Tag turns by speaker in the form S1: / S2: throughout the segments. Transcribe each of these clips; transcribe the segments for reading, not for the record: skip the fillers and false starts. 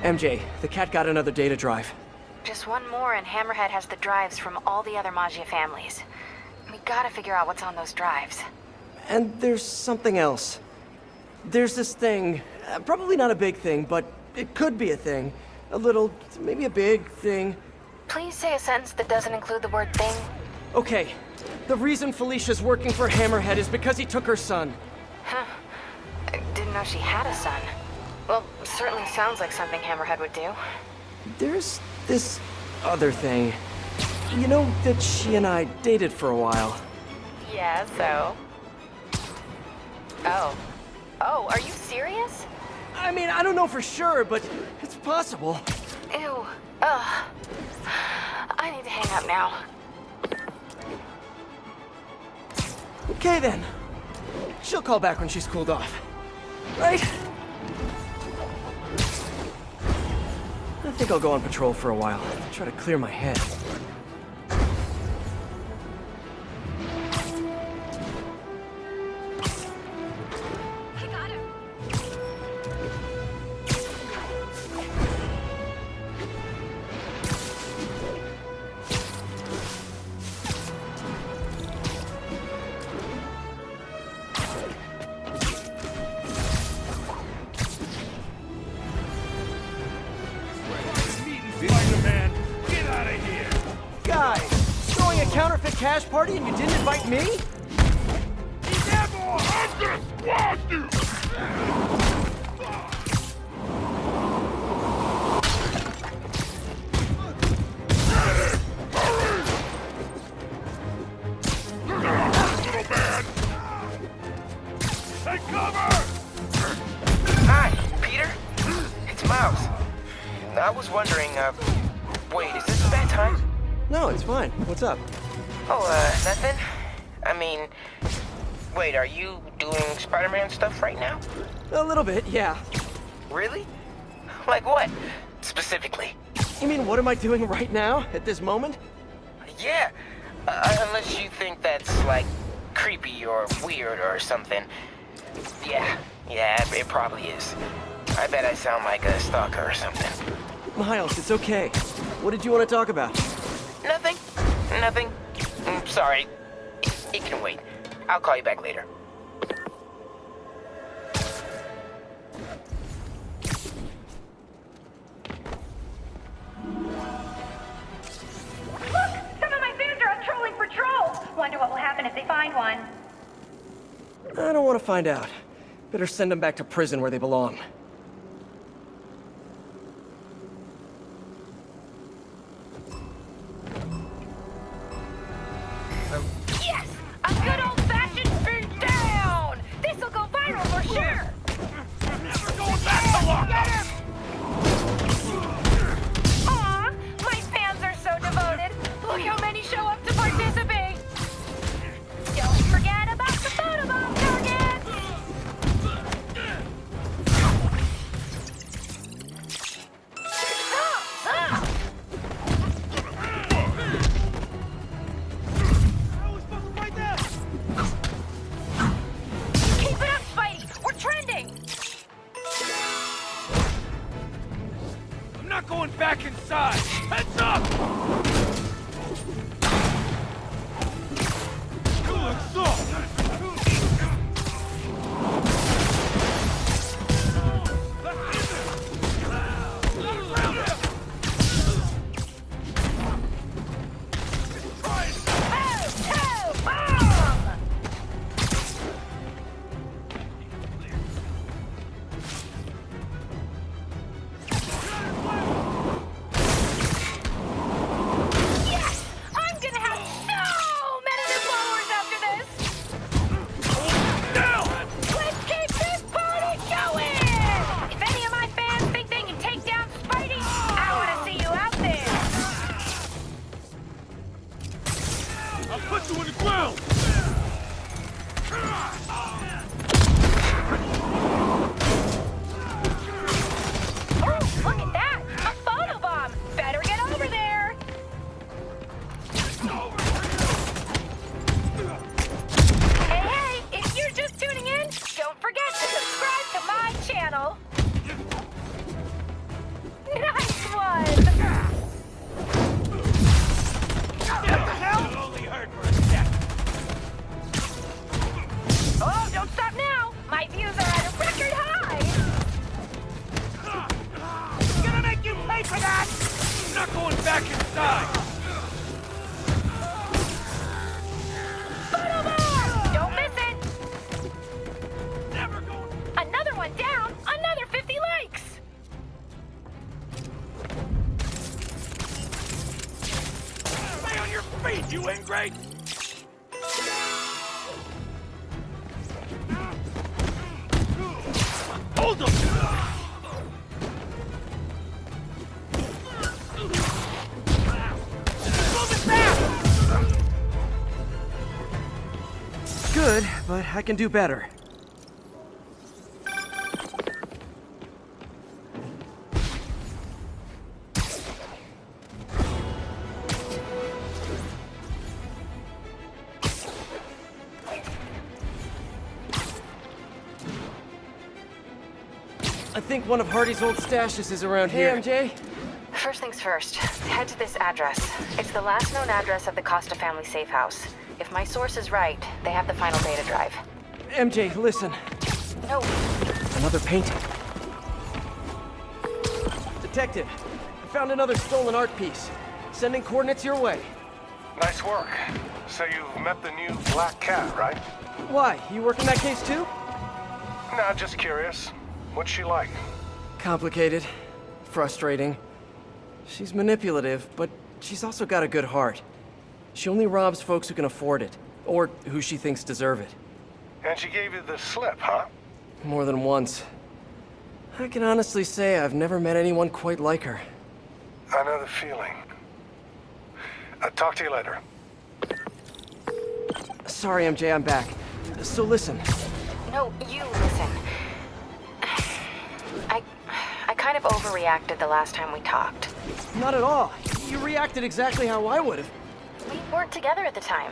S1: MJ, the cat got another data drive.
S2: Just one more and Hammerhead has the drives from all the other Maggia families. We gotta figure out what's on those drives.
S1: And there's something else. There's this thing, probably not a big thing, but it could be a thing. A little, maybe a big thing.
S2: Please say a sentence that doesn't include the word thing.
S1: Okay, the reason Felicia's working for Hammerhead is because he took her son.
S2: Huh. I didn't know she had a son. Well, certainly sounds like something Hammerhead would do.
S1: There's this other thing. You know that she and I dated for a while.
S2: Yeah, so? Oh, are you serious?
S1: I mean, I don't know for sure, but it's possible.
S2: Ew. Ugh. I need to hang up now.
S1: Okay then. She'll call back when she's cooled off. Right? I think I'll go on patrol for a while. Try to clear my head.
S2: I got him.
S3: Spider-Man, get out of here!
S1: Guys, throwing a counterfeit cash party and you didn't invite me?
S3: Never understand you! Take cover!
S4: Hi, Peter. It's Miles. I was wondering, wait, is this a bad time?
S1: No, it's fine. What's up?
S4: Oh, nothing? I mean, wait, are you doing Spider-Man stuff right now?
S1: A little bit, yeah.
S4: Really? Like what, specifically?
S1: You mean what am I doing right now, at this moment?
S4: Yeah, unless you think that's, like, creepy or weird or something. Yeah, it probably is. I bet I sound like a stalker or something.
S1: Miles, it's okay. What did you want to talk about?
S4: Nothing. Sorry. It can wait. I'll call you back later.
S5: Look! Some of my fans are out trolling for trolls! Wonder what will happen if they find one.
S1: I don't want to find out. Better send them back to prison where they belong.
S2: Yes! A good old-fashioned beat down! This'll go viral for sure!
S3: Never going back to lockup!
S2: Aw, my fans are so devoted. Look how many show up to participate. Don't forget about the photobomb targets! Stop!
S3: How are we supposed to fight that?
S2: Keep it up, Spidey! We're trending!
S3: I'm not going back inside! Heads up! You look soft!
S2: Bomb! Yes! I'm gonna have so many new followers after this!
S3: back inside!
S2: Don't miss it!
S3: Never going...
S2: Another one down! Another 50 likes!
S3: Stay on your feet, you ingrate! Hold them!
S1: Good, but I can do better. I think one of Hardy's old stashes is around here. Hey, MJ.
S6: First things first, head to this address. It's the last known address of the Costa family safe house. If my source is right, they have the final data drive.
S1: MJ, listen.
S6: No,
S1: Another painting. Detective, I found another stolen art piece. Sending coordinates your way.
S7: Nice work. So you've met the new Black Cat, right?
S1: Why? You working that case too?
S7: Nah, just curious. What's she like?
S1: Complicated. Frustrating. She's manipulative, but she's also got a good heart. She only robs folks who can afford it, or who she thinks deserve it.
S7: And she gave you the slip, huh?
S1: More than once. I can honestly say I've never met anyone quite like her.
S7: I know the feeling. Talk to you later.
S1: Sorry, MJ, I'm back. So listen.
S6: no, you listen. I kind of overreacted the last time we talked.
S1: Not at all. You reacted exactly how I would have.
S6: We weren't together at the time,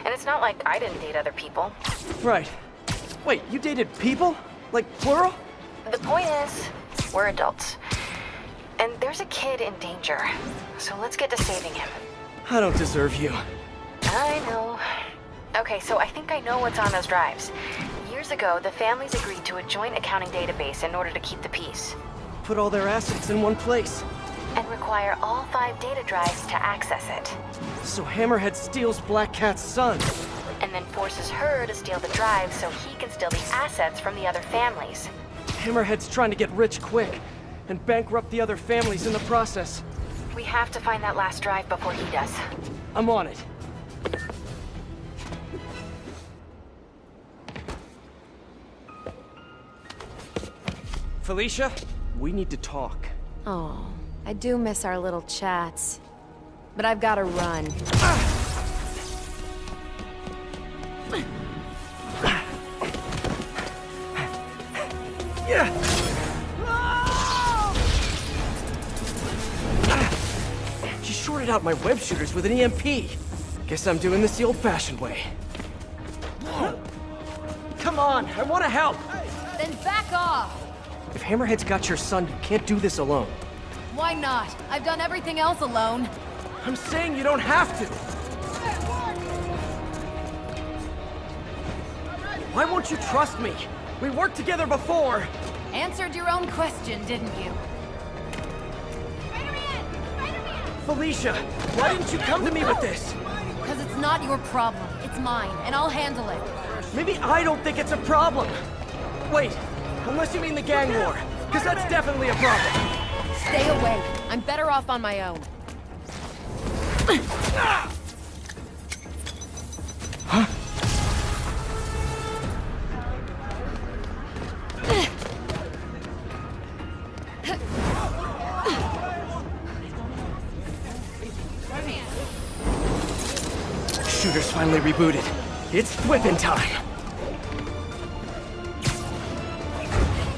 S6: and it's not like I didn't date other people.
S1: Right. Wait, you dated people? Like plural?
S6: The point is, we're adults. And there's a kid in danger, so let's get to saving him.
S1: I don't deserve you.
S6: I know. Okay, so I think I know what's on those drives. Years ago, the families agreed to a joint accounting database in order to keep the peace,
S1: Put all their assets in one place.
S6: and require all 5 data drives to access it,
S1: So Hammerhead steals Black Cat's son.
S6: and then forces her to steal the drives so he can steal the assets from the other families.
S1: Hammerhead's trying to get rich quick, and bankrupt the other families in the process.
S6: We have to find that last drive before he does.
S1: I'm on it. Felicia, we need to talk.
S8: Oh, I do miss our little chats. But I've gotta run.
S1: She shorted out my web shooters with an EMP. Guess I'm doing this the old-fashioned way. Come on, I want to help!
S8: Then back off!
S1: If Hammerhead's got your son, you can't do this alone.
S8: Why not? I've done everything else alone.
S1: I'm saying you don't have to! Why won't you trust me? We worked together before!
S8: Answered your own question, didn't you?
S1: Felicia, why didn't you come to me with this?
S8: Because it's not your problem. It's mine, and I'll handle it.
S1: Maybe I don't think it's a problem. Wait, unless you mean the gang war, because that's definitely a problem.
S8: Stay away. I'm better off on my own.
S1: Shooter's finally rebooted. It's whipping time.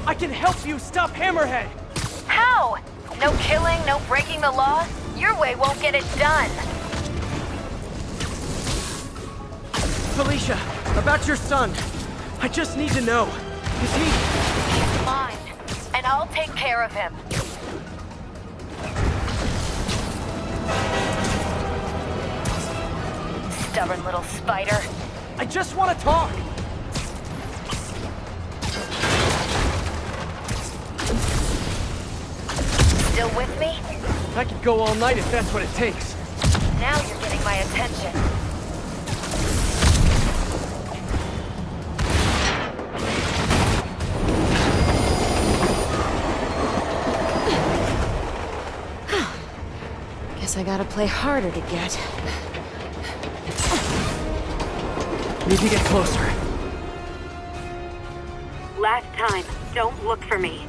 S1: I can help you stop Hammerhead!
S2: How? No killing, no breaking the law? Your way won't get it done.
S1: Felicia, about your son. I just need to know. Is he...
S2: He's mine, and I'll take care of him. Stubborn little spider.
S1: I just want to talk!
S2: Still with me?
S1: I could go all night if that's what it takes.
S2: Now you're getting my attention.
S8: Guess I gotta play harder to get.
S1: Need to get closer.
S5: Last time, don't look for me.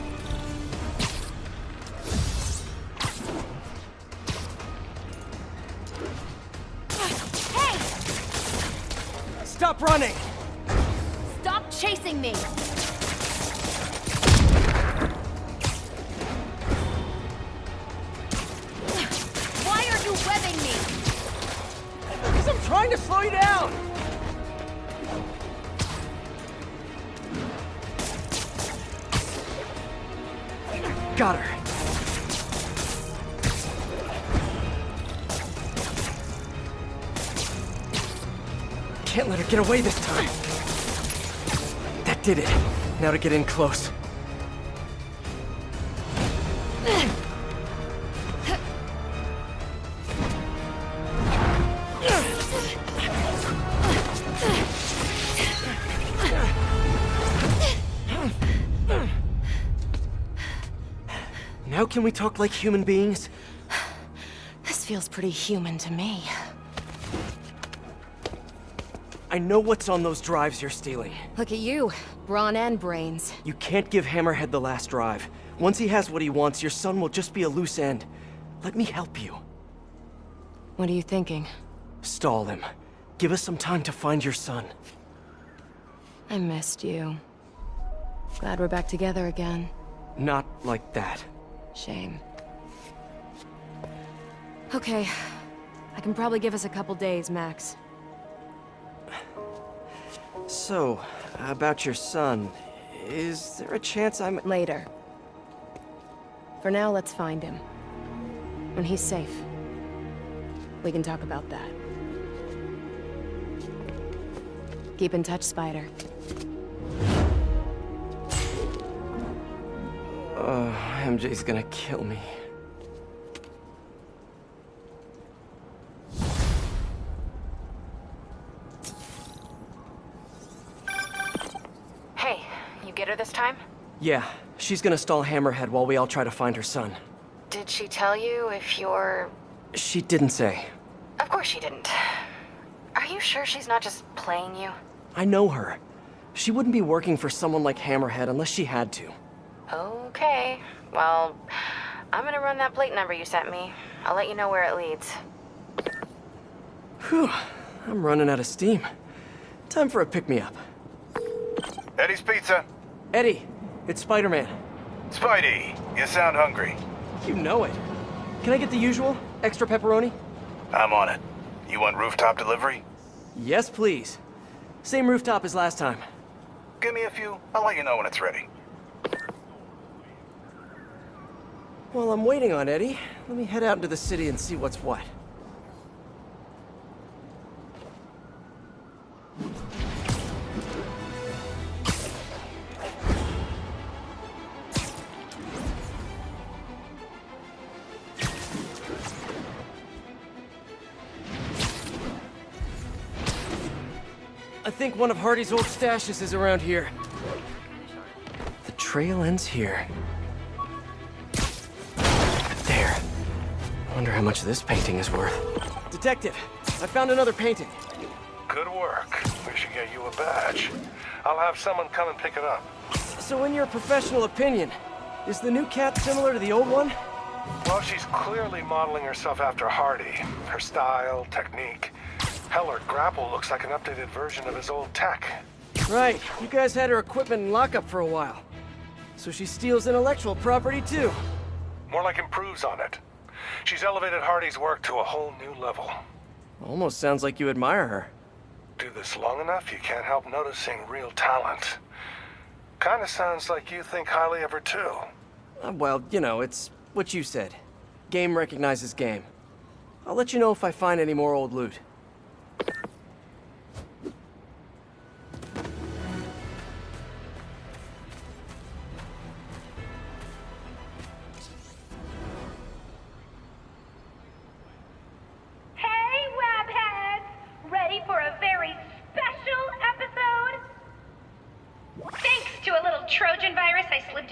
S8: Hey!
S1: Stop running!
S8: Stop chasing me! Why are you webbing me?
S1: Because I'm trying to slow you down! Got her. Can't let her get away this time. That did it. Now to get in close. Now can we talk like human beings?
S8: This feels pretty human to me.
S1: I know what's on those drives you're stealing.
S8: Look at you, brawn and brains.
S1: You can't give Hammerhead the last drive. Once he has what he wants, your son will just be a loose end. Let me help you.
S8: What are you thinking?
S1: Stall him. Give us some time to find your son.
S8: I missed you. Glad we're back together again.
S1: Not like that.
S8: Shame. Okay. I can probably give us a couple days, max.
S1: So, about your son, is there a chance I'm...
S8: Later. For now, let's find him. When he's safe, we can talk about that. Keep in touch, Spider.
S1: MJ's gonna kill me.
S6: Hey, you get her this time?
S1: Yeah, she's gonna stall Hammerhead while we all try to find her son.
S6: Did she tell you if you're...
S1: She didn't say.
S6: Of course she didn't. Are you sure she's not just playing you?
S1: I know her. She wouldn't be working for someone like Hammerhead unless she had to.
S6: Okay. Well, I'm gonna run that plate number you sent me. I'll let you know where it leads.
S1: Whew, I'm running out of steam. Time for a pick-me-up.
S7: Eddie's Pizza.
S1: Eddie, it's Spider-Man.
S7: Spidey, you sound hungry.
S1: You know it. Can I get the usual? Extra pepperoni?
S7: I'm on it. You want rooftop delivery?
S1: Yes, please. Same rooftop as last time.
S7: Give me a few. I'll let you know when it's ready.
S1: While I'm waiting on Eddie, let me head out into the city and see what's what. I think one of Hardy's old stashes is around here. The trail ends here. There. Wonder how much this painting is worth. Detective, I found another painting.
S7: Good work. We should get you a badge. I'll have someone come and pick it up.
S1: So in your professional opinion, is the new cat similar to the old one?
S7: Well, she's clearly modeling herself after Hardy. Her style, technique. Hell, her grapple looks like an updated version of his old tech.
S1: Right, you guys had her equipment in lockup for a while. So she steals intellectual property too.
S7: More like improves on it. She's elevated Hardy's work to a whole new level.
S1: Almost sounds like you admire her.
S7: Do this long enough, you can't help noticing real talent. Kinda sounds like you think highly of her too.
S1: Well, you know, it's what you said. Game recognizes game. I'll let you know if I find any more old loot.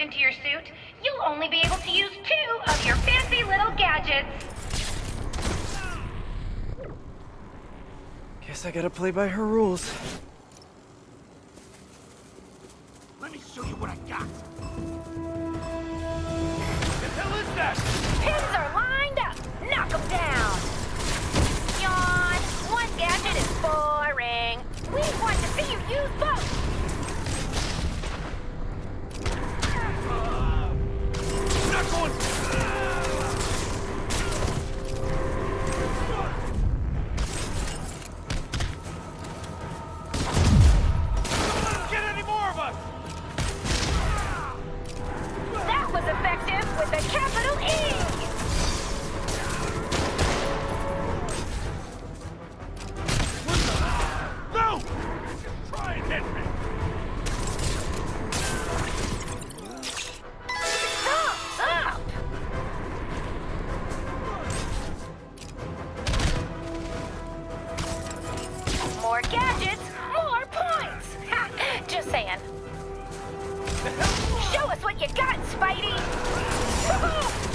S5: into your suit, you'll only be able to use 2 of your fancy little gadgets.
S1: Guess I gotta play by her rules.
S3: Let me show you what I got. The hell is that?
S2: Pins are lined up. Knock them down. Yawn. One gadget is boring. We want to see you use both.
S3: I'm not going. Get any more of us?
S2: That was effective with a capital E.
S3: No! Try and hit me.
S2: Thumbs up. More gadgets, more points. Ha, just saying. Show us what you got, Spidey.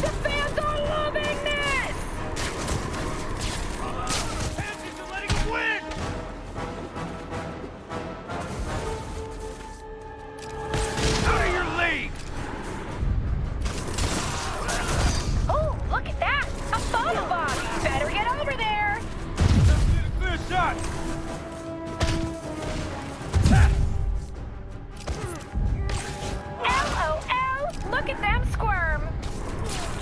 S2: The fans are loving this.
S3: Pansies are letting him win! Out of your league!
S2: Oh, look at that. A photobomb. Better get over there.
S3: Let's get a clear shot!
S2: LOL. Look at them squirm.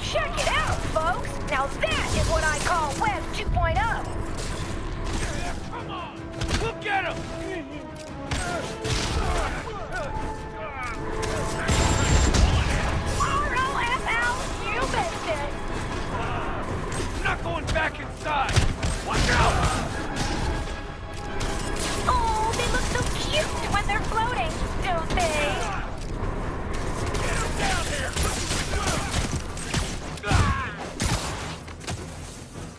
S2: Check it out, folks. Now that is what I call Web 2.0.
S3: Come on! Look at him!
S2: ROFL, you missed it.
S3: I'm not going back inside! Watch out!
S2: Oh, they look so cute when they're floating, don't they?
S3: Get him down here!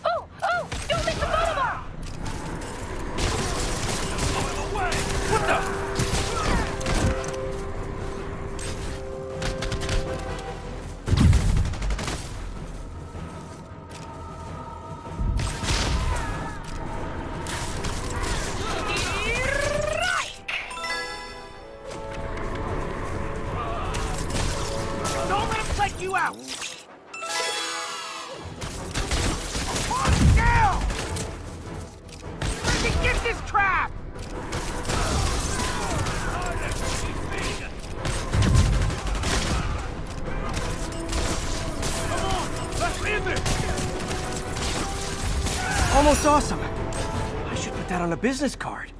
S2: Oh, don't miss the photobomb.
S3: Going away! What the? Don't let him take you out! On down! Where'd he get this trap? Come on, let's end this!
S1: Almost awesome. I should put that on a business card.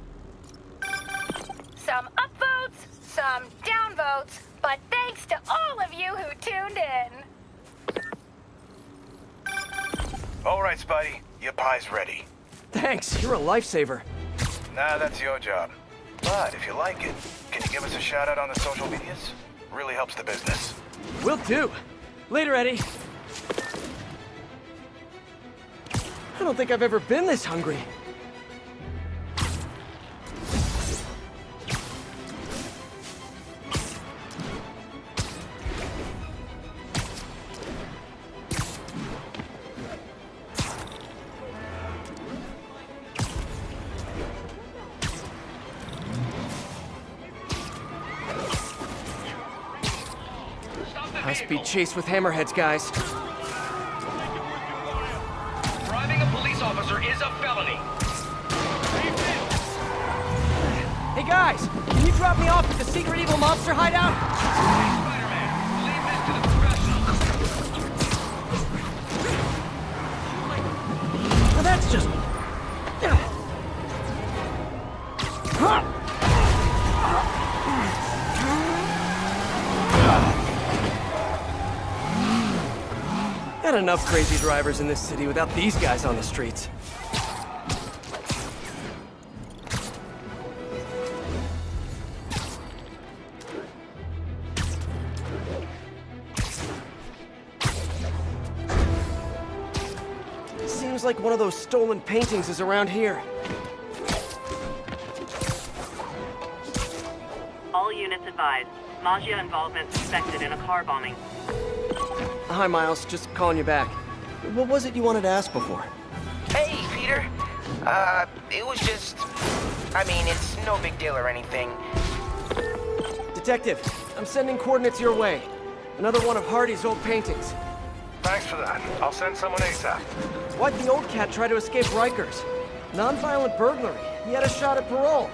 S2: Some upvotes, some downvotes, but thanks to all of you who tuned in.
S9: All right, Spidey. Your pie's ready.
S1: Thanks, you're a lifesaver.
S9: Nah, that's your job. But if you like it, can you give us a shout out on the social medias? Really helps the business.
S1: Will do. Later, Eddie. I don't think I've ever been this hungry. High-speed chase with hammerheads, guys.
S10: Driving a police officer is a felony.
S1: Hey guys, can you drop me off at the secret evil mobster hideout?
S10: Spider-Man, leave this to the professionals.
S1: Well, that's just... Not enough crazy drivers in this city without these guys on the streets. Seems like one of those stolen paintings is around here.
S11: All units advised. Maggia involvement suspected in a car bombing.
S1: Hi, Miles. Just calling you back. What was it you wanted to ask before?
S4: Hey, Peter. It was just... I mean, it's no big deal or anything.
S1: Detective, I'm sending coordinates your way. Another one of Hardy's old paintings.
S7: Thanks for that. I'll send someone ASAP.
S1: Why'd the old cat try to escape Rikers? Non-violent burglary. He had a shot at parole.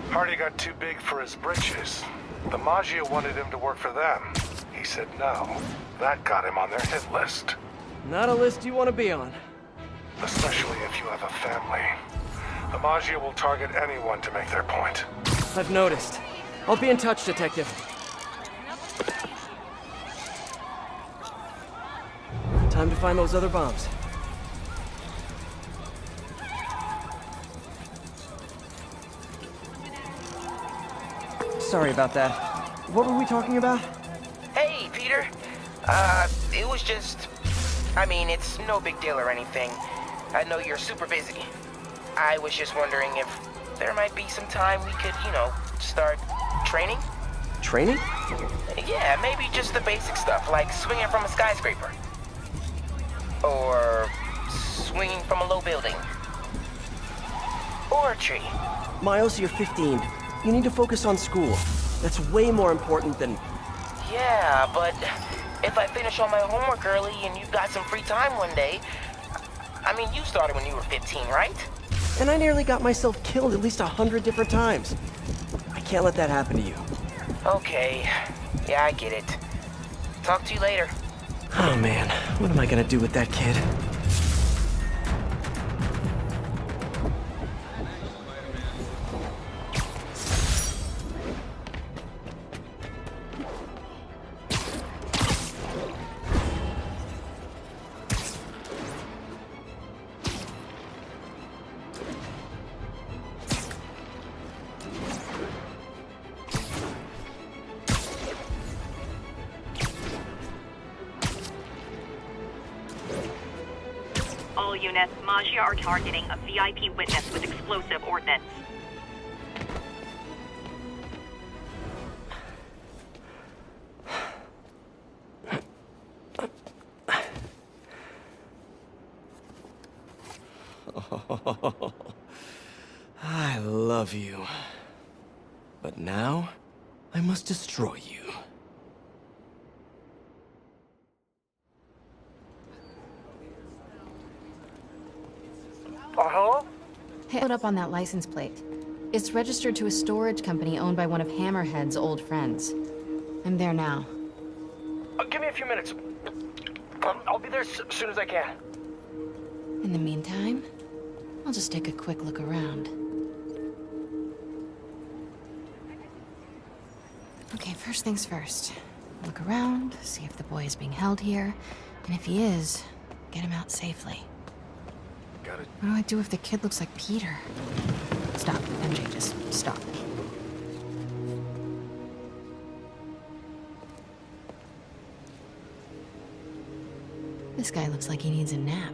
S7: Hardy got too big for his britches. The Maggia wanted him to work for them. He said no. That got him on their hit list.
S1: Not a list you want to be on.
S7: Especially if you have a family. The Maggia will target anyone to make their point.
S1: I've noticed. I'll be in touch, Detective. Time to find those other bombs. Sorry about that. What were we talking about?
S4: Hey, Peter. It was just... I mean, it's no big deal or anything. I know you're super busy. I was just wondering if there might be some time we could, start training?
S1: Training?
S4: Yeah, maybe just the basic stuff, like swinging from a skyscraper. Or swinging from a low building. Or a tree.
S1: Miles, you're 15. You need to focus on school. That's way more important than...
S4: Yeah, but if I finish all my homework early and you've got some free time one day... I mean, you started when you were 15, right?
S1: And I nearly got myself killed at least 100 different times. I can't let that happen to you.
S4: Okay. Yeah, I get it. Talk to you later.
S1: Oh man, what am I gonna do with that kid?
S11: All units, Maggia are targeting a VIP witness with explosive ordnance.
S1: Oh, I love you. But now, I must destroy you.
S4: Hello?
S8: Hey, load up on that license plate. It's registered to a storage company owned by one of Hammerhead's old friends. I'm there now.
S3: Give me a few minutes. I'll be there as soon as I can.
S8: In the meantime, I'll just take a quick look around. Okay, first things first. Look around, see if the boy is being held here, and if he is, get him out safely.
S3: Got it.
S8: What do I do if the kid looks like Peter? Stop, MJ, just stop. This guy looks like he needs a nap.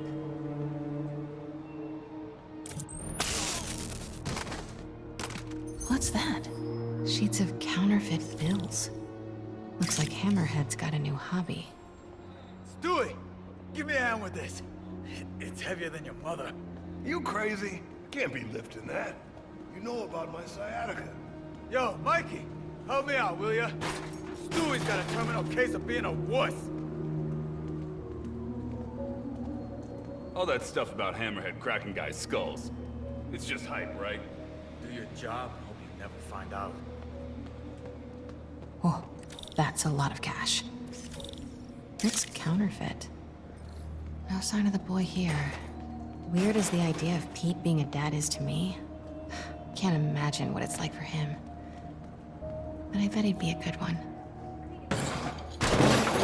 S8: What's that? Sheets of counterfeit bills. Looks like Hammerhead's got a new hobby.
S3: Stewie, give me a hand with this. It's heavier than your mother.
S12: You crazy? Can't be lifting that. You know about my sciatica.
S3: Yo, Mikey, help me out, will ya? Stewie's got a terminal case of being a wuss.
S13: All that stuff about Hammerhead cracking guys' skulls. It's just hype, right?
S3: Do your job and hope you never find out.
S8: Oh, that's a lot of cash. It's counterfeit. No sign of the boy here. Weird as the idea of Pete being a dad is to me. Can't imagine what it's like for him. But I bet he'd be a good one.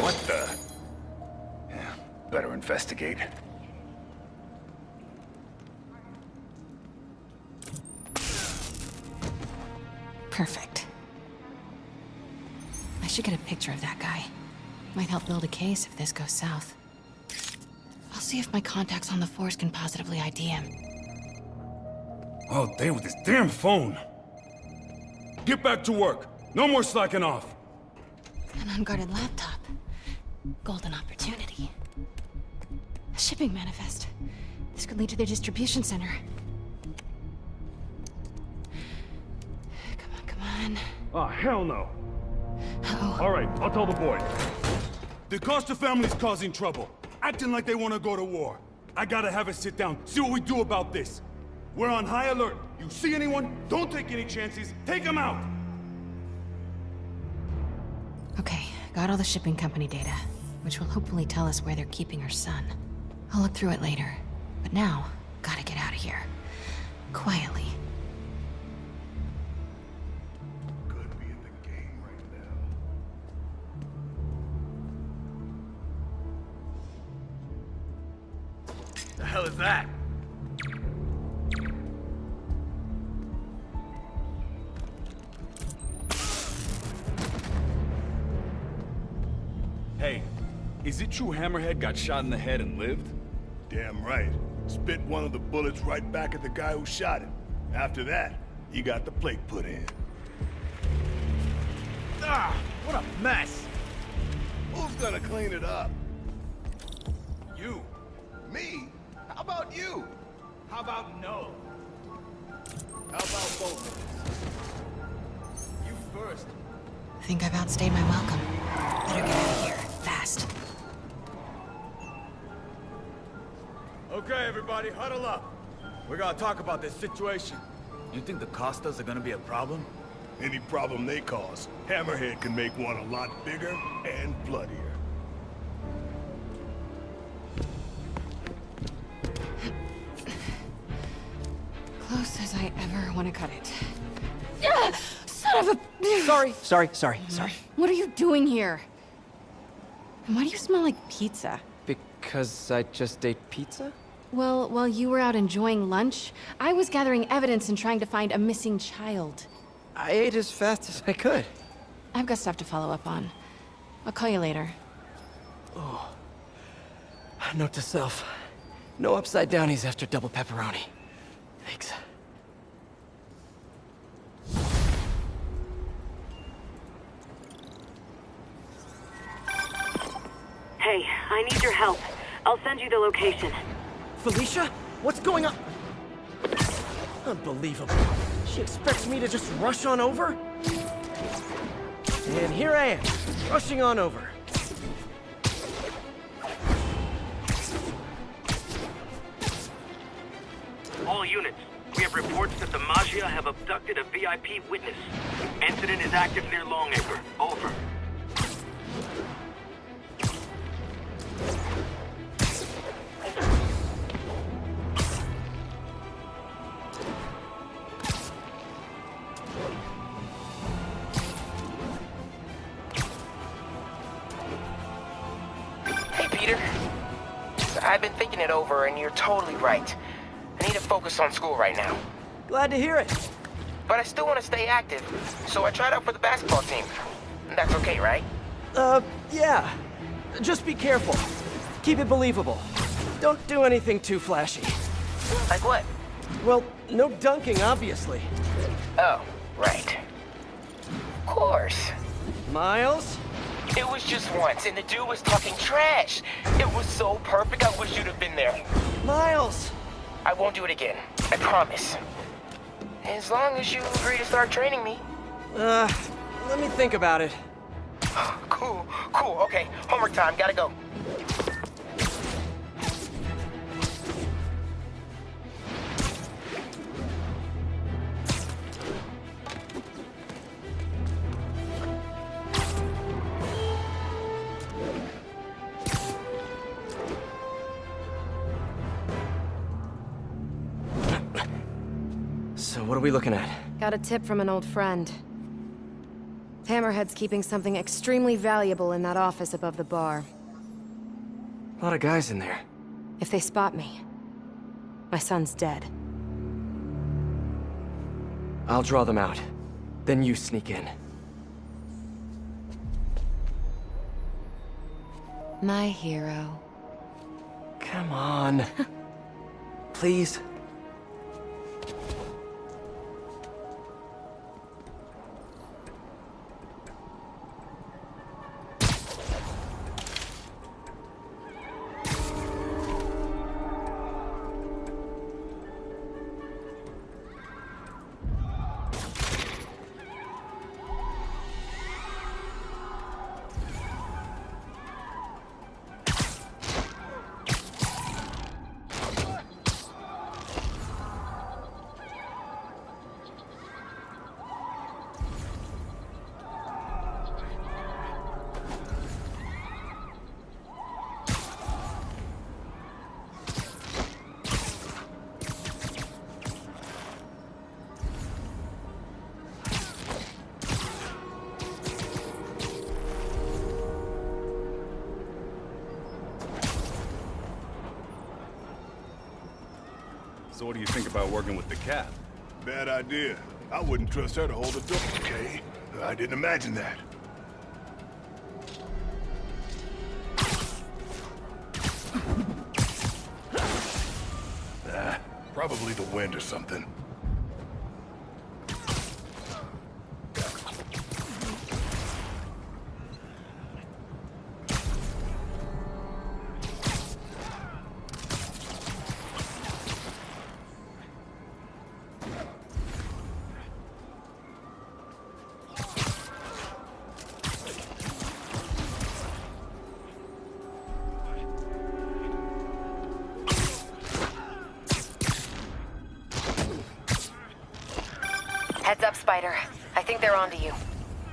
S9: What the? Yeah, better investigate.
S8: Perfect. I should get a picture of that guy. Might help build a case if this goes south. I'll see if my contacts on the force can positively ID him.
S13: Oh, damn, with this damn phone! Get back to work! No more slacking off!
S8: An unguarded laptop. Golden opportunity. A shipping manifest. This could lead to their distribution center. Come on, come on.
S12: Ah, hell no.
S8: Uh-oh.
S12: All right, I'll tell the boys. The Costa family's causing trouble, acting like they want to go to war. I gotta have a sit down, see what we do about this. We're on high alert. You see anyone? Don't take any chances. Take them out.
S8: Okay, got all the shipping company data, which will hopefully tell us where they're keeping her son. I'll look through it later. But now, gotta get out of here. Quietly.
S12: Could be in the game right now.
S3: The hell is that?
S13: Hey, is it true Hammerhead got shot in the head and lived?
S12: Damn right. Spit one of the bullets right back at the guy who shot him. After that, he got the plate put in.
S3: Ah, what a mess.
S12: Who's gonna clean it up?
S3: You.
S12: Me? How about you?
S3: How about no?
S12: How about both of us?
S3: You first.
S8: Think I've outstayed my welcome. Better get out of here, fast.
S3: Okay, everybody, huddle up. We're gonna talk about this situation. You think the Costas are gonna be a problem?
S12: Any problem they cause, Hammerhead can make one a lot bigger and bloodier.
S8: Close as I ever want to cut it. Ah, son of a...
S1: Sorry.
S8: What are you doing here? And why do you smell like pizza?
S1: Because I just ate pizza?
S8: Well, while you were out enjoying lunch, I was gathering evidence and trying to find a missing child.
S1: I ate as fast as I could.
S8: I've got stuff to follow up on. I'll call you later.
S1: Oh. Note to self. No upside downies after double pepperoni. Thanks.
S11: Hey, I need your help. I'll send you the location.
S1: Felicia? What's going on? Unbelievable. She expects me to just rush on over? And here I am, rushing on over.
S10: All units, we have reports that the Maggia have abducted a VIP witness. Incident is active near Longacre. Over.
S4: Hey, Peter. I've been thinking it over, and you're totally right. I need to focus on school right now.
S1: Glad to hear it.
S4: But I still want to stay active, so I tried out for the basketball team. That's okay, right?
S1: Yeah. Just be careful. Keep it believable. Don't do anything too flashy.
S4: Like what?
S1: Well, no dunking, obviously.
S4: Oh, right. Of course.
S1: Miles?
S4: It was just once, and the dude was talking trash. It was so perfect, I wish you'd have been there.
S1: Miles!
S4: I won't do it again. I promise. As long as you agree to start training me.
S1: Let me think about it.
S4: Cool. Okay, homework time. Gotta go.
S1: So what are we looking at?
S14: Got a tip from an old friend. Hammerhead's keeping something extremely valuable in that office above the bar.
S1: A lot of guys in there.
S14: If they spot me, my son's dead.
S1: I'll draw them out. Then you sneak in.
S14: My hero.
S1: Come on. Please.
S13: So what do you think about working with the Cap?
S12: Bad idea. I wouldn't trust her to hold a door. Okay, I didn't imagine that. Probably the wind or something.
S6: Heads up, Spider. I think they're onto you.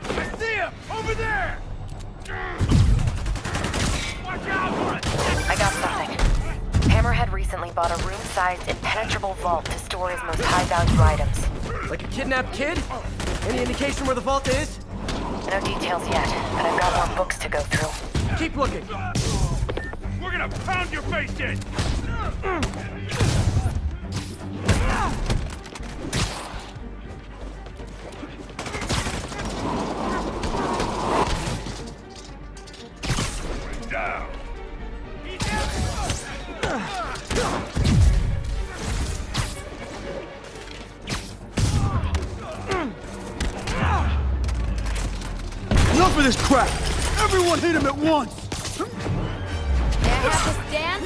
S3: I see him! Over there! Watch out!
S6: I got something. Hammerhead recently bought a room-sized, impenetrable vault to store his most high-value items.
S1: Like a kidnapped kid? Any indication where the vault is?
S6: No details yet, but I've got more books to go through.
S1: Keep looking.
S3: We're gonna pound your face in! Down.
S12: Enough of this crap! Everyone hit him at once!
S15: May I have this dance?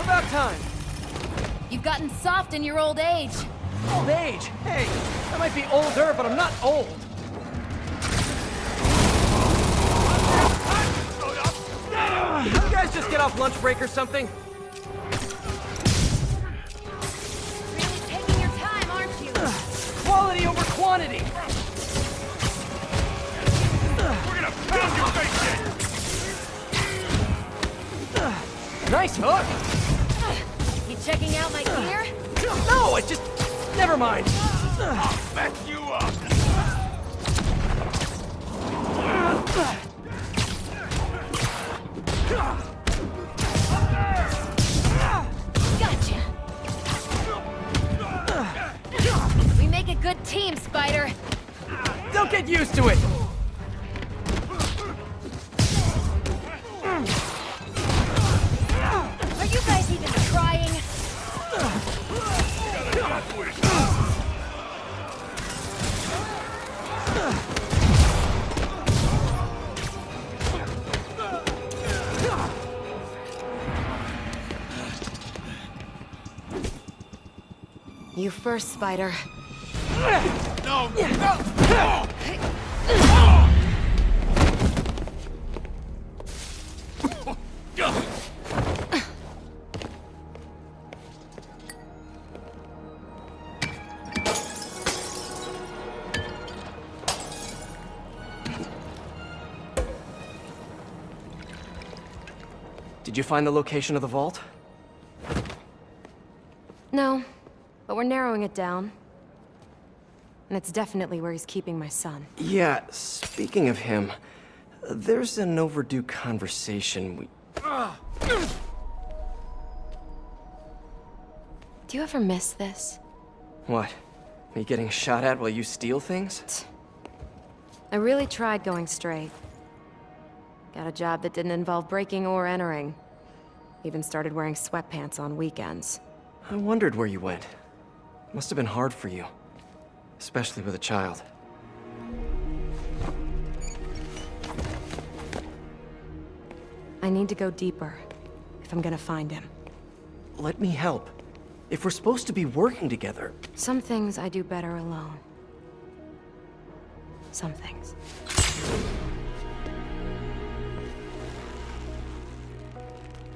S1: About time.
S15: You've gotten soft in your old age.
S1: Old age? Hey, I might be older, but I'm not old. You guys just get off lunch break or something?
S15: Really taking your time, aren't you?
S1: Quality over quantity.
S3: We're gonna pound your face in!
S1: Nice hook.
S15: You checking out my gear?
S1: No, it just... Never mind.
S3: I'll mess you up!
S15: Gotcha. We make a good team, Spider.
S1: Don't get used to it.
S15: Are you guys even trying?
S14: You first, Spider.
S3: No! No!
S1: Did you find the location of the vault?
S14: No, but we're narrowing it down. And it's definitely where he's keeping my son.
S1: Yeah, speaking of him, there's an overdue conversation we...
S14: Do you ever miss this?
S1: What? Me getting shot at while you steal things?
S14: I really tried going straight. Got a job that didn't involve breaking or entering. Even started wearing sweatpants on weekends.
S1: I wondered where you went. Must have been hard for you. Especially with a child.
S14: I need to go deeper, if I'm gonna find him.
S1: Let me help. If we're supposed to be working together...
S14: Some things I do better alone. Some things.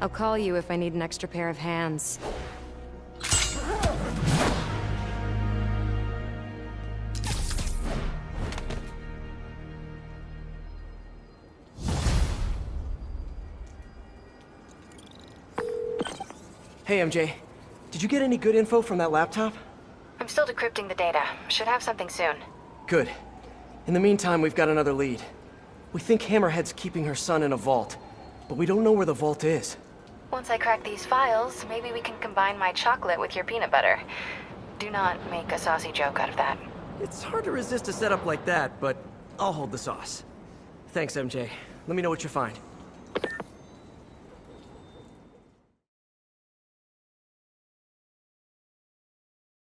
S14: I'll call you if I need an extra pair of hands.
S1: Hey, MJ. Did you get any good info from that laptop?
S6: I'm still decrypting the data. Should have something soon.
S1: Good. In the meantime, we've got another lead. We think Hammerhead's keeping her son in a vault, but we don't know where the vault is.
S6: once I crack these files, maybe we can combine my chocolate with your peanut butter. Do not make a saucy joke out of that.
S1: It's hard to resist a setup like that, but I'll hold the sauce. Thanks, MJ. Let me know what you find.